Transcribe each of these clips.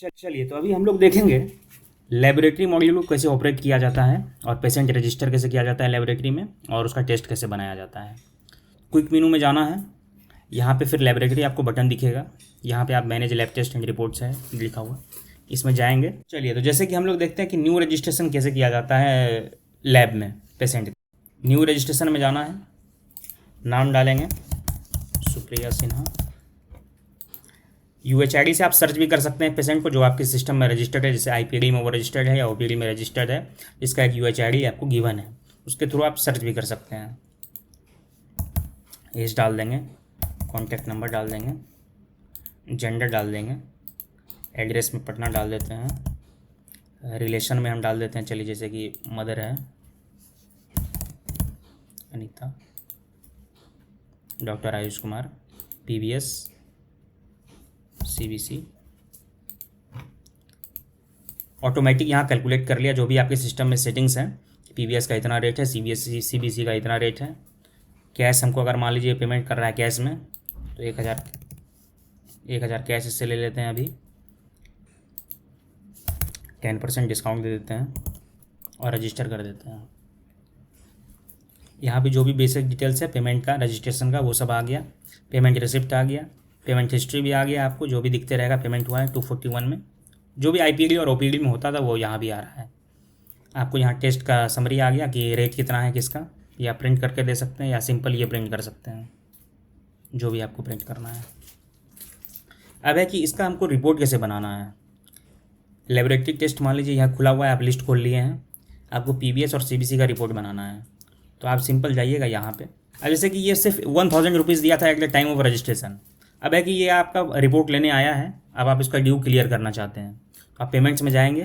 चलिए, तो अभी हम लोग देखेंगे लेबोरेटरी मॉड्यूल को कैसे ऑपरेट किया जाता है और पेशेंट रजिस्टर कैसे किया जाता है लेबोरेटरी में और उसका टेस्ट कैसे बनाया जाता है। क्विक मेनू में जाना है, यहाँ पे फिर लेबोरेटरी आपको बटन दिखेगा, यहाँ पे आप manage lab test and reports है लिखा हुआ, इसमें जाएंगे। चलिए, तो जैसे कि हम लोग देखते हैं कि न्यू रजिस्ट्रेशन कैसे किया जाता है लैब में पेशेंट। न्यू रजिस्ट्रेशन में जाना है, नाम डालेंगे सुप्रिया सिन्हा। UHID से आप सर्च भी कर सकते हैं पेशेंट को जो आपके सिस्टम में रजिस्टर्ड है, जैसे IPD में वो रजिस्टर्ड है या OPD में रजिस्टर्ड है, जिसका एक UHID आपको गिवन है, उसके थ्रू आप सर्च भी कर सकते हैं। एज डाल देंगे, कॉन्टैक्ट नंबर डाल देंगे, जेंडर डाल देंगे, एड्रेस में पटना डाल देते हैं, रिलेशन में हम डाल देते हैं, चलिए जैसे कि मदर है Anita, doctor Ayush Kumar, PBS CBC। Automatic यहाँ कैलकुलेट कर लिया जो भी आपके सिस्टम में सेटिंग्स हैं, PBS का इतना रेट है, CBC का इतना रेट है। कैश हमको अगर मान लीजिए पेमेंट कर रहा है कैश में, तो 1000 कैश इससे ले लेते हैं, अभी 10% डिस्काउंट दे देते हैं और रजिस्टर कर देते हैं। यहाँ भी जो भी बेसिक डिटेल्स है पेमेंट का, रजिस्ट्रेशन का, वो सब आ गया। पेमेंट रिसिप्ट आ गया, पेमेंट हिस्ट्री भी आ गया, आपको जो भी दिखते रहेगा पेमेंट हुआ है 241 में। जो भी IPD और OPD में होता था वो यहाँ भी आ रहा है। आपको यहाँ टेस्ट का समरी आ गया कि रेट कितना है किसका, या प्रिंट करके दे सकते हैं या सिंपल ये प्रिंट कर सकते हैं, जो भी आपको प्रिंट करना है। अब है कि इसका हमको रिपोर्ट कैसे बनाना है। लेबोरेटरी टेस्ट मान लीजिए यहाँ खुला हुआ है, आप लिस्ट खोल लिए हैं, आपको PBS और CBC का रिपोर्ट बनाना है, तो आप सिंपल जाइएगा यहाँ पे। अब जैसे कि ये सिर्फ 1000 रुपीज़ दिया था at the time of registration. अब है कि ये आपका रिपोर्ट लेने आया है, अब आप इसका ड्यू क्लियर करना चाहते हैं, तो आप पेमेंट्स में जाएंगे,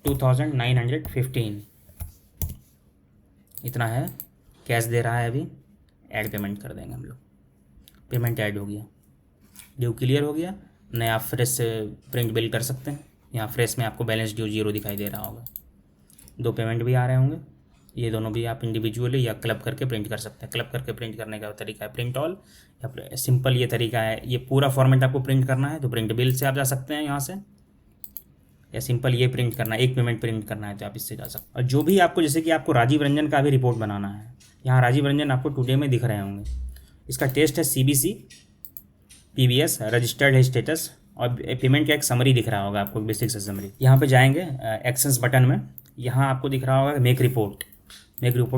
2915 इतना है, कैश दे रहा है अभी, ऐड पेमेंट कर देंगे हम लोग। पेमेंट ऐड हो गया, ड्यू क्लियर हो गया। नया फ्रेश से प्रिंट बिल कर सकते हैं, यहाँ फ्रेश में आपको बैलेंस ड्यू 0 दिखाई दे रहा होगा। 2 पेमेंट भी आ रहे होंगे, ये दोनों भी आप इंडिविजुअली या क्लब करके प्रिंट कर सकते हैं। क्लब करके प्रिंट करने का तरीका है प्रिंट ऑल, या सिंपल ये तरीका है। ये पूरा फॉर्मेट आपको प्रिंट करना है तो प्रिंट बिल से आप जा सकते हैं यहाँ से, या सिंपल ये प्रिंट करना है, एक पेमेंट प्रिंट करना है तो आप इससे जा सकते हैं। और जो भी आपको, जैसे कि आपको राजीव रंजन का भी रिपोर्ट बनाना है, यहाँ राजीव रंजन आपको टुडे में दिख रहे होंगे। इसका टेस्ट है CBC PBS, रजिस्टर्ड है स्टेटस, और पेमेंट का एक समरी दिख रहा होगा आपको, बेसिक से समरी। यहाँ पे जाएंगे एक्शंस बटन में, यहाँ आपको दिख रहा होगा मेक रिपोर्ट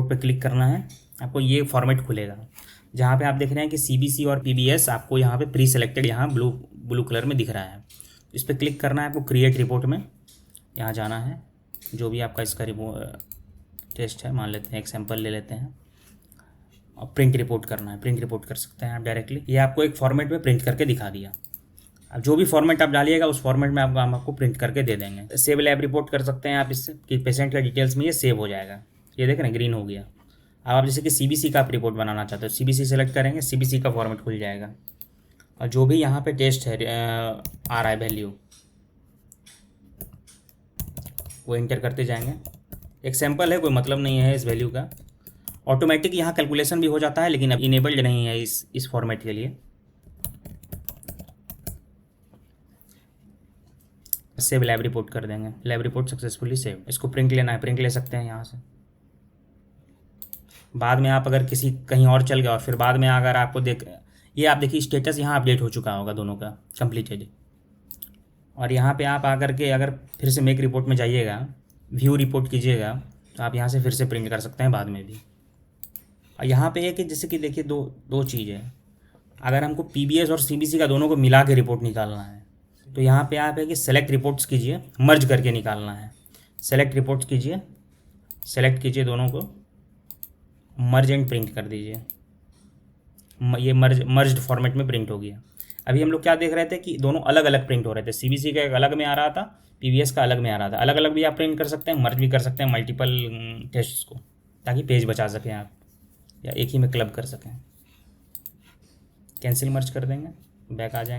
पे क्लिक करना है। आपको ये फॉर्मेट खुलेगा जहाँ पे आप देख रहे हैं कि CBC और PBS आपको यहाँ पे प्री सेलेक्टेड, यहाँ ब्लू कलर में दिख रहा है। इस पर क्लिक करना है आपको, क्रिएट रिपोर्ट में यहाँ जाना है, जो भी आपका इसका टेस्ट है, मान लेते हैं एक सैम्पल ले लेते हैं, और प्रिंट रिपोर्ट करना है। प्रिंट रिपोर्ट कर सकते हैं आप डायरेक्टली, ये आपको एक फॉर्मेट में प्रिंट करके दिखा दिया। अब जो भी फॉर्मेट आप डालिएगा उस फॉर्मेट में हम आपको प्रिंट करके दे देंगे। सेव लैब रिपोर्ट कर सकते हैं आप इससे, कि पेशेंट का डिटेल्स में ये सेव हो जाएगा। ये देख रहे हैं ग्रीन हो गया। अब आप जैसे कि CBC का आप रिपोर्ट बनाना चाहते हो, CBC सेलेक्ट करेंगे, CBC का फॉर्मेट खुल जाएगा, और जो भी यहाँ पे टेस्ट है आ रहा है वैल्यू, वो इंटर करते जाएंगे। एक सैम्पल है, कोई मतलब नहीं है इस वैल्यू का। ऑटोमेटिक यहाँ कैलकुलेशन भी हो जाता है, लेकिन अब इनेबल्ड नहीं है इस फॉर्मेट के लिए। सेव लैब रिपोर्ट कर देंगे, लैब रिपोर्ट सक्सेसफुली सेव। इसको प्रिंट लेना है, प्रिंट ले सकते हैं यहाँ से। बाद में आप अगर किसी कहीं और चल गए और फिर बाद में अगर आपको ये आप देखिए स्टेटस यहाँ अपडेट हो चुका होगा दोनों का कंप्लीटेड। और यहाँ पे आप आकर के अगर फिर से मेक रिपोर्ट में जाइएगा, व्यू रिपोर्ट कीजिएगा, तो आप यहाँ से फिर से प्रिंट कर सकते हैं बाद में भी। और यहाँ पे एक जैसे कि देखिए दो चीज़ है, अगर हमको PBS और CBC का दोनों को मिला के रिपोर्ट निकालना है, तो यहाँ पे आप है कि सेलेक्ट रिपोर्ट्स कीजिए, मर्ज करके निकालना है। सेलेक्ट रिपोर्ट्स कीजिए, सेलेक्ट कीजिए दोनों को, मर्ज एंड प्रिंट कर दीजिए। ये मर्ज्ड फॉर्मेट में प्रिंट हो गया। अभी हम लोग क्या देख रहे थे कि दोनों अलग अलग प्रिंट हो रहे थे, CBC का एक अलग में आ रहा था, PBS का अलग में आ रहा था। अलग अलग भी आप प्रिंट कर सकते हैं, मर्ज भी कर सकते हैं मल्टीपल टेस्ट को, ताकि पेज बचा सकें आप, या एक ही में क्लब कर सकें। कैंसिल मर्ज कर देंगे, बैक आ जाएंगे।